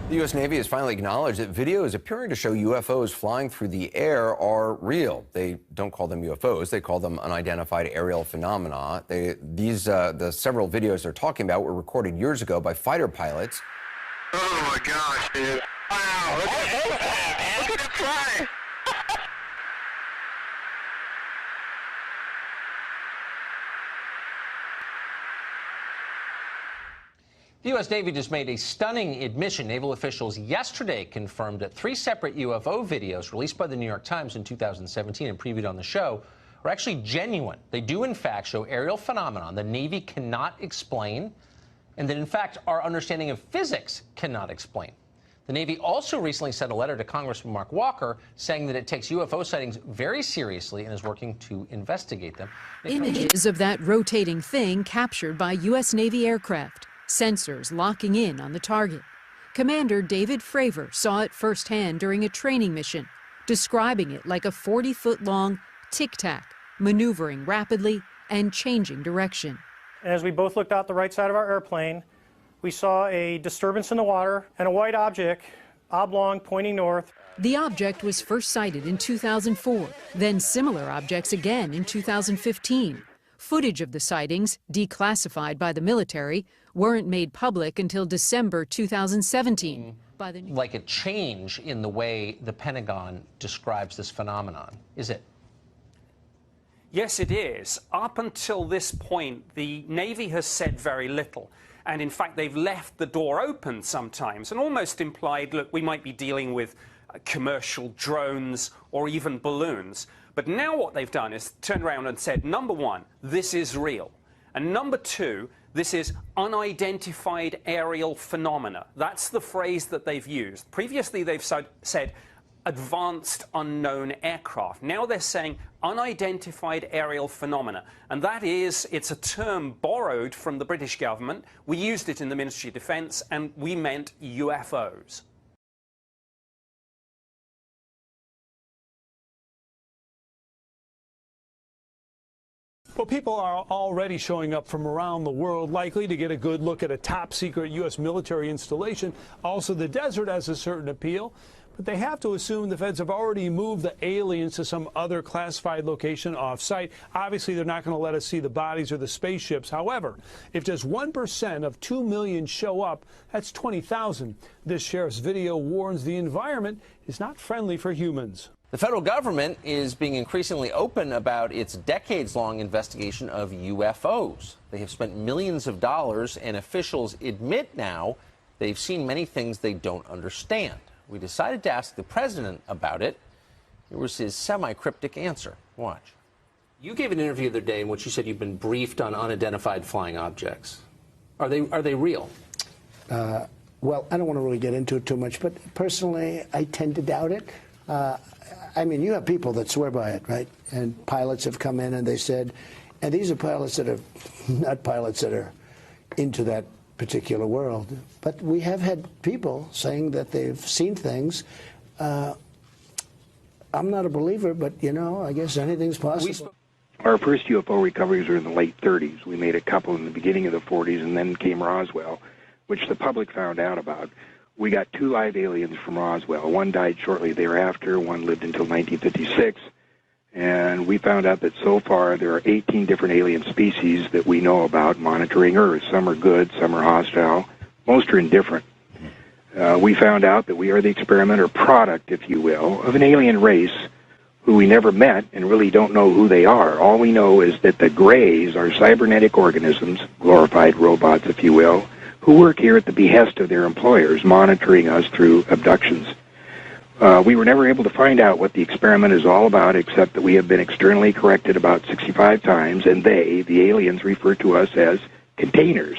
The U.S. Navy has finally acknowledged that videos appearing to show UFOs flying through the air are real. They don't call them UFOs. They call them unidentified aerial phenomena. The several videos they're talking about were recorded years ago by fighter pilots. Oh, my gosh, dude. Wow. Look at it fly. The U.S. Navy just made a stunning admission. Naval officials yesterday confirmed that 3 separate UFO videos released by the New York Times in 2017 and previewed on the show are actually genuine. They do, in fact, show aerial phenomenon the Navy cannot explain, and that, in fact, our understanding of physics cannot explain. The Navy also recently sent a letter to Congressman Mark Walker saying that it takes UFO sightings very seriously and is working to investigate them. Images of that rotating thing captured by U.S. Navy aircraft. Sensors locking in on the target. Commander David Fravor saw it firsthand during a training mission, describing it like a 40-foot-long tic-tac, maneuvering rapidly and changing direction. As we both looked out the right side of our airplane, we saw a disturbance in the water and a white object, oblong, pointing north. The object was first sighted in 2004, then similar objects again in 2015. Footage of the sightings, declassified by the military, weren't made public until December 2017. Like a change in the way the Pentagon describes this phenomenon, is it? Yes, it is. Up until this point, the Navy has said very little. And in fact, they've left the door open sometimes and almost implied, look, we might be dealing with commercial drones or even balloons. But now what they've done is turned around and said, number one, this is real. And number two, this is unidentified aerial phenomena. That's the phrase that they've used. Previously, they've said advanced unknown aircraft. Now they're saying unidentified aerial phenomena. And that is, it's a term borrowed from the British government. We used it in the Ministry of Defense, and we meant UFOs. Well, people are already showing up from around the world, likely to get a good look at a top-secret U.S. military installation. Also, the desert has a certain appeal, but they have to assume the feds have already moved the aliens to some other classified location off-site. Obviously, they're not going to let us see the bodies or the spaceships. However, if just 1% of 2 million show up, that's 20,000. This sheriff's video warns the environment is not friendly for humans. The federal government is being increasingly open about its decades-long investigation of UFOs. They have spent millions of dollars, and officials admit now they've seen many things they don't understand. We decided to ask the president about it. Here was his semi-cryptic answer. Watch. You gave an interview the other day in which you said you've been briefed on unidentified flying objects. Are they real? Well, I don't want to really get into it too much, but personally, I tend to doubt it. I mean, you have people that swear by it, right? And pilots have come in and they said, and these are pilots that are not pilots that are into that particular world. But we have had people saying that they've seen things. I'm not a believer, but, you know, I guess anything's possible. Our first UFO recoveries were in the late 30s. We made a couple in the beginning of the 40s, and then came Roswell, which the public found out about. We got 2 live aliens from Roswell. One died shortly thereafter. One lived until 1956. And we found out that so far there are 18 different alien species that we know about monitoring Earth. Some are good, some are hostile. Most are indifferent. We found out that we are the experiment or product, if you will, of an alien race who we never met and really don't know who they are. All we know is that the Greys are cybernetic organisms, glorified robots, if you will, who work here at the behest of their employers, monitoring us through abductions. We were never able to find out what the experiment is all about, except that we have been externally corrected about 65 times, and they, the aliens, refer to us as containers.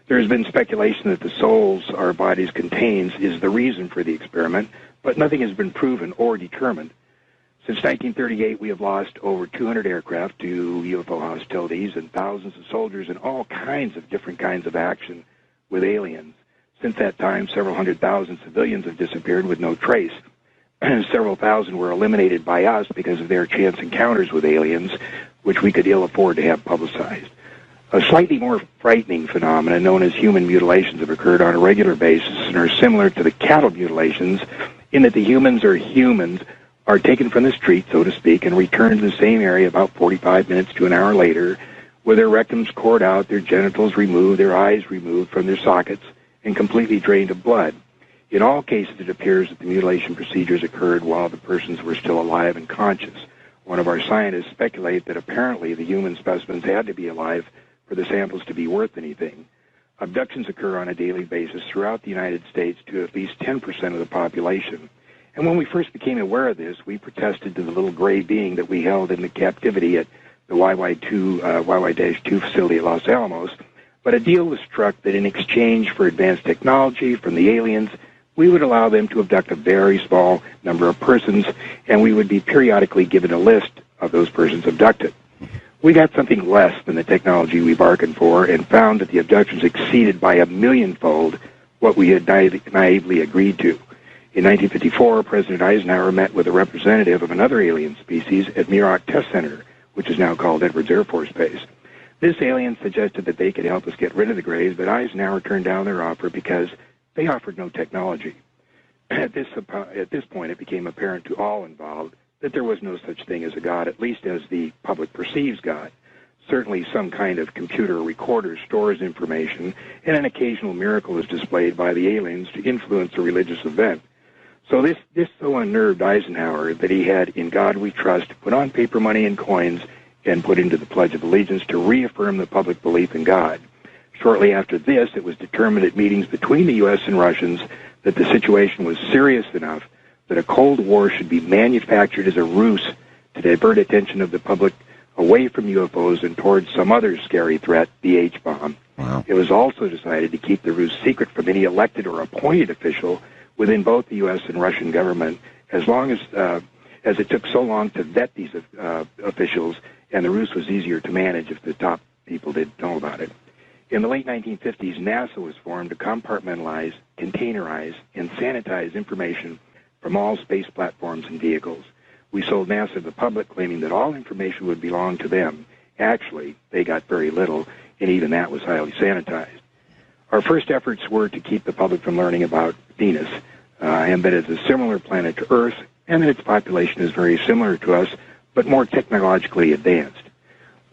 There has been speculation that the souls our bodies contains is the reason for the experiment, but nothing has been proven or determined. Since 1938, we have lost over 200 aircraft to UFO hostilities and thousands of soldiers in all kinds of different kinds of action with aliens. Since that time, several 100,000 civilians have disappeared with no trace. Several thousand were eliminated by us because of their chance encounters with aliens, which we could ill afford to have publicized. A slightly more frightening phenomenon known as human mutilations have occurred on a regular basis and are similar to the cattle mutilations in that the humans are taken from the street, so to speak, and returned to the same area about 45 minutes to an hour later, with their rectums cored out, their genitals removed, their eyes removed from their sockets, and completely drained of blood. In all cases, it appears that the mutilation procedures occurred while the persons were still alive and conscious. One of our scientists speculated that apparently the human specimens had to be alive for the samples to be worth anything. Abductions occur on a daily basis throughout the United States to at least 10% of the population. And when we first became aware of this, we protested to the little gray being that we held in the captivity at the YY-2 facility at Los Alamos. But a deal was struck that in exchange for advanced technology from the aliens, we would allow them to abduct a very small number of persons, and we would be periodically given a list of those persons abducted. We got something less than the technology we bargained for and found that the abductions exceeded by 1,000,000-fold what we had naively agreed to. In 1954, President Eisenhower met with a representative of another alien species at Muroc Test Center, which is now called Edwards Air Force Base. This alien suggested that they could help us get rid of the Greys, but Eisenhower turned down their offer because they offered no technology. At this point, it became apparent to all involved that there was no such thing as a God, at least as the public perceives God. Certainly some kind of computer recorder stores information, and an occasional miracle is displayed by the aliens to influence a religious event. So this so unnerved Eisenhower that he had "In God We Trust" put on paper money and coins and put into the Pledge of Allegiance to reaffirm the public belief in God. Shortly after this, it was determined at meetings between the U.S. and Russians that the situation was serious enough that a Cold War should be manufactured as a ruse to divert attention of the public away from UFOs and towards some other scary threat, the H-bomb. Wow. It was also decided to keep the ruse secret from any elected or appointed official within both the U.S. and Russian government, as long as it took so long to vet these officials, and the ruse was easier to manage if the top people didn't know about it. In the late 1950s, NASA was formed to compartmentalize, containerize, and sanitize information from all space platforms and vehicles. We sold NASA to the public, claiming that all information would belong to them. Actually, they got very little, and even that was highly sanitized. Our first efforts were to keep the public from learning about Venus, and that it's a similar planet to Earth, and that its population is very similar to us, but more technologically advanced.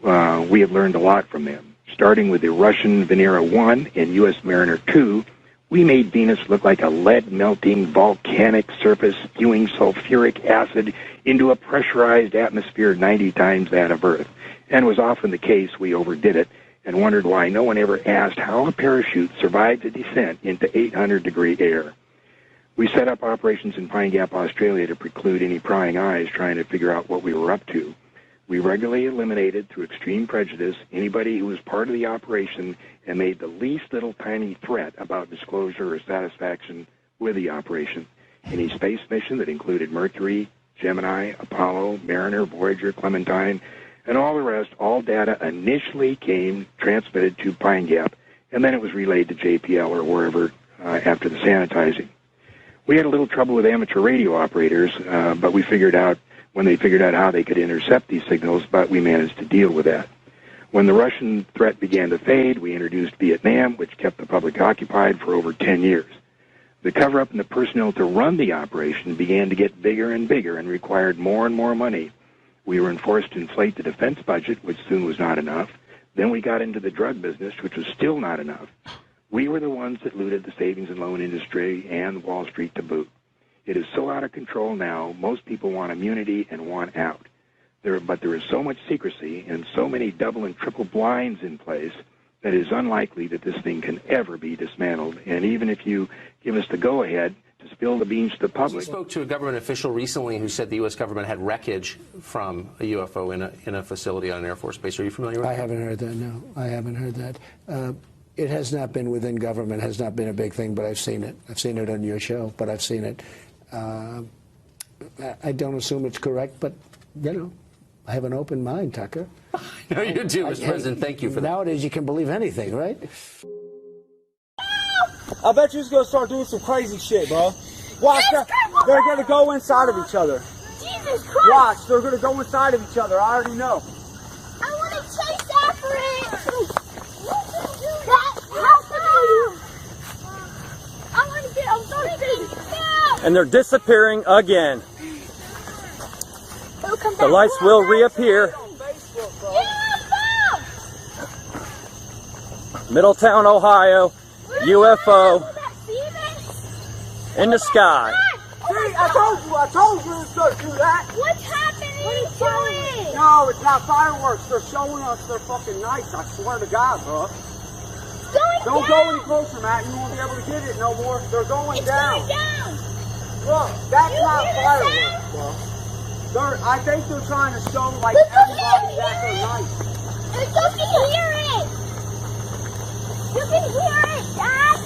We have learned a lot from them. Starting with the Russian Venera 1 and U.S. Mariner 2, we made Venus look like a lead-melting volcanic surface spewing sulfuric acid into a pressurized atmosphere 90 times that of Earth. And was often the case we overdid it and wondered why no one ever asked how a parachute survived a descent into 800-degree air. We set up operations in Pine Gap, Australia to preclude any prying eyes trying to figure out what we were up to. We regularly eliminated, through extreme prejudice, anybody who was part of the operation and made the least little tiny threat about disclosure or satisfaction with the operation. Any space mission that included Mercury, Gemini, Apollo, Mariner, Voyager, Clementine, and all the rest, all data initially came transmitted to Pine Gap, and then it was relayed to JPL or wherever after the sanitizing. We had a little trouble with amateur radio operators, but we figured out when they figured out how they could intercept these signals, but we managed to deal with that. When the Russian threat began to fade, we introduced Vietnam, which kept the public occupied for over 10 years. The cover-up and the personnel to run the operation began to get bigger and bigger and required more and more money. We were enforced to inflate the defense budget, which soon was not enough. Then we got into the drug business, which was still not enough. We were the ones that looted the savings and loan industry and Wall Street to boot. It is so out of control now, most people want immunity and want out. But there is so much secrecy and so many double and triple blinds in place that it is unlikely that this thing can ever be dismantled. And even if you give us the go-ahead to spill the beans to the public... You spoke to a government official recently who said the U.S. government had wreckage from a UFO in a facility on an Air Force base. Are you familiar with that? I haven't heard that, no. I haven't heard that. It has not been within government, has not been a big thing, but I've seen it. I've seen it on your show, but I've seen it. I don't assume it's correct, but, you know, I have an open mind, Tucker. No, you do, Mr. President. Thank you for that. Nowadays, you can believe anything, right? I bet you're just going to start doing some crazy shit, bro. Watch, they're going to go inside of each other. Jesus Christ! Watch, they're going to go inside of each other. I already know. I want to chase after it! and they're disappearing again. The lights will reappear. Middletown, Ohio, UFO in the sky. See, I told you to do that. What's happening? What are you doing? No, it's not fireworks. They're showing us their fucking nights. I swear to God, bro. Don't go any closer, Matt. You won't be able to get it no more. They're going down. Going down. Look, that's not fireworks, bro. I think they're trying to show like everybody that they're nice. You can hear it. You can hear it, Dad.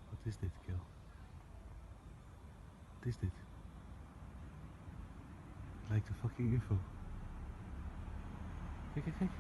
Wat is dit, Kel? Wat is dit? Het lijkt een fucking UFO. Kijk, kijk, kijk.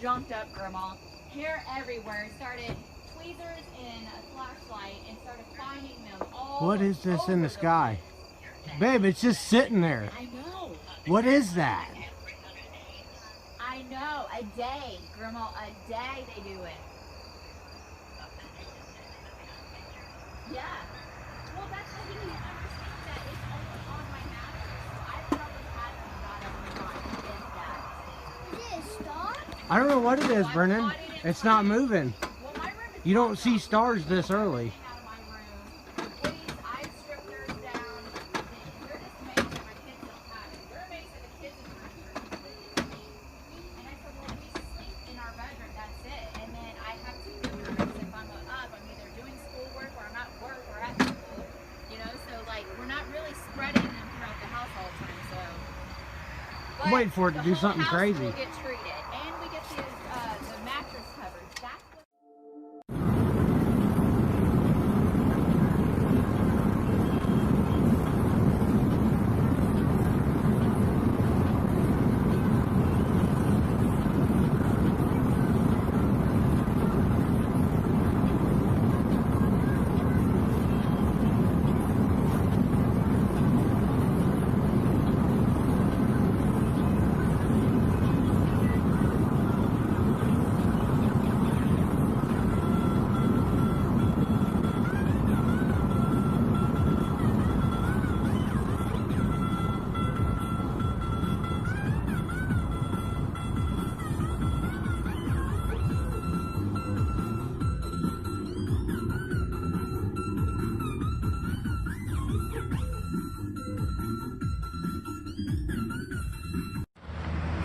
Jumped up, Grandma. Hair everywhere. Started tweezers and a flashlight and started finding them all. What is this in the sky? Babe, it's just sitting there. I know. What is that? I know. A day, Grandma. A day they do it. Yeah. Well, that's how you need to understand that it's only on my mattress. So I probably had them got up and gone. Is it a star? I don't know what it is, Brennan. It's not moving. You don't see stars this early. waiting for it to do something House crazy. will get treated, and we get the mattress covers. That's what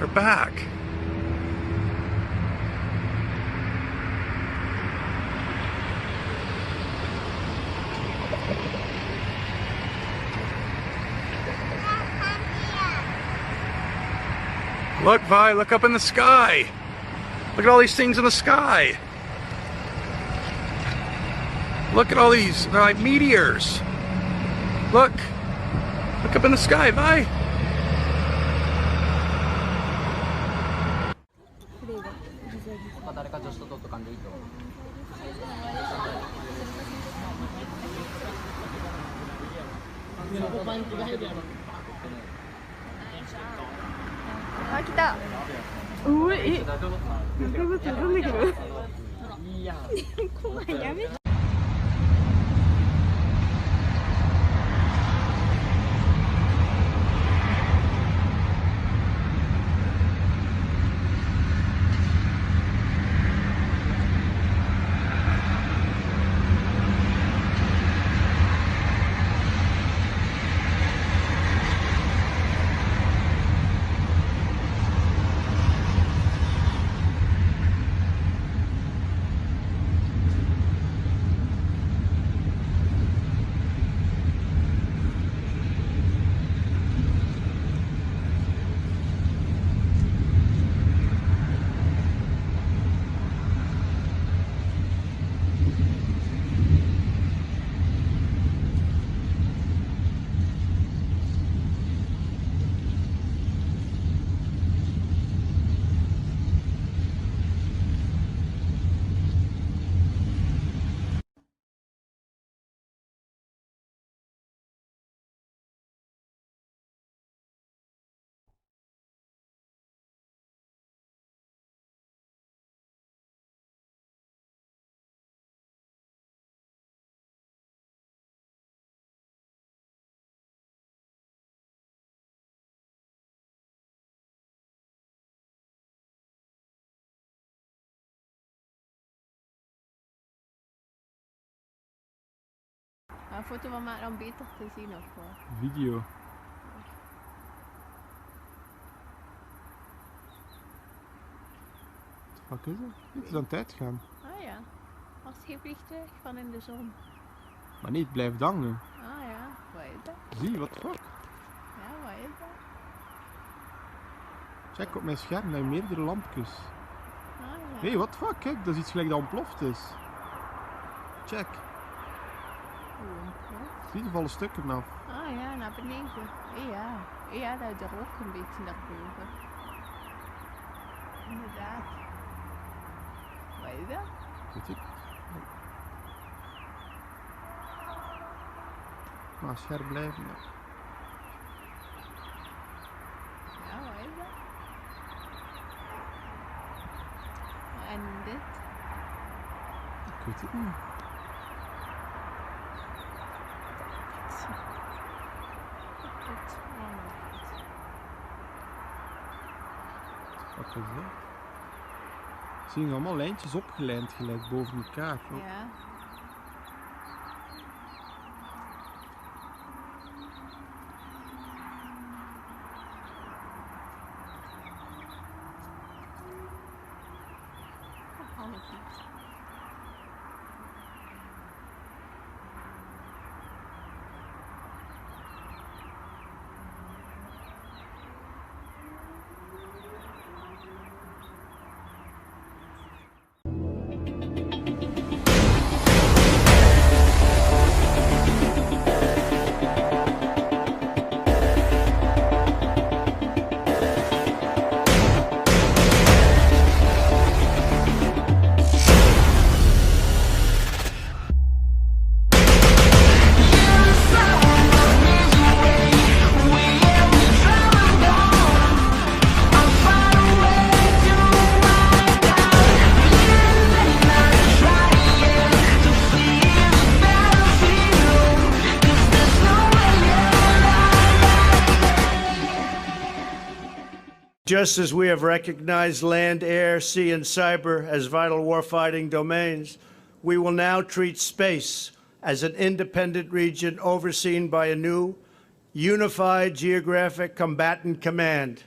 We're back. Look, Vi, look up in the sky. Look at all these things in the sky. Look at all these, they're like meteors. Look up in the sky, Vi. 아, 기다. 우리 그거 들은 게 콩 아니야? Een foto van mij dan beter te zien of wat? Video. Wat is het? Het is aan het uitgaan. Ah ja, als geen vliegtuig van in de zon. Maar niet, blijft hangen. Ah ja, wat is dat? Zie, wat fuck? Ja, wat is dat? Check op mijn scherm, daar meerdere lampjes. Ah ja. Hé, wat fuck, kijk, dat is iets gelijk dat ontploft is. Check. Zie, er vallen stukken af. Ah ja, naar beneden. Ja, ja, dat is er ook een beetje naar boven. Inderdaad. Wat is dat? Weet ik. Maar scherp blijven. Ja. Ja, wat is dat? En dit? Ik weet het niet. Wat is dat? Zie je allemaal lijntjes opgelijnd gelijk boven elkaar. Ja. Just as we have recognized land, air, sea, and cyber as vital warfighting domains, we will now treat space as an independent region overseen by a new, unified geographic combatant command.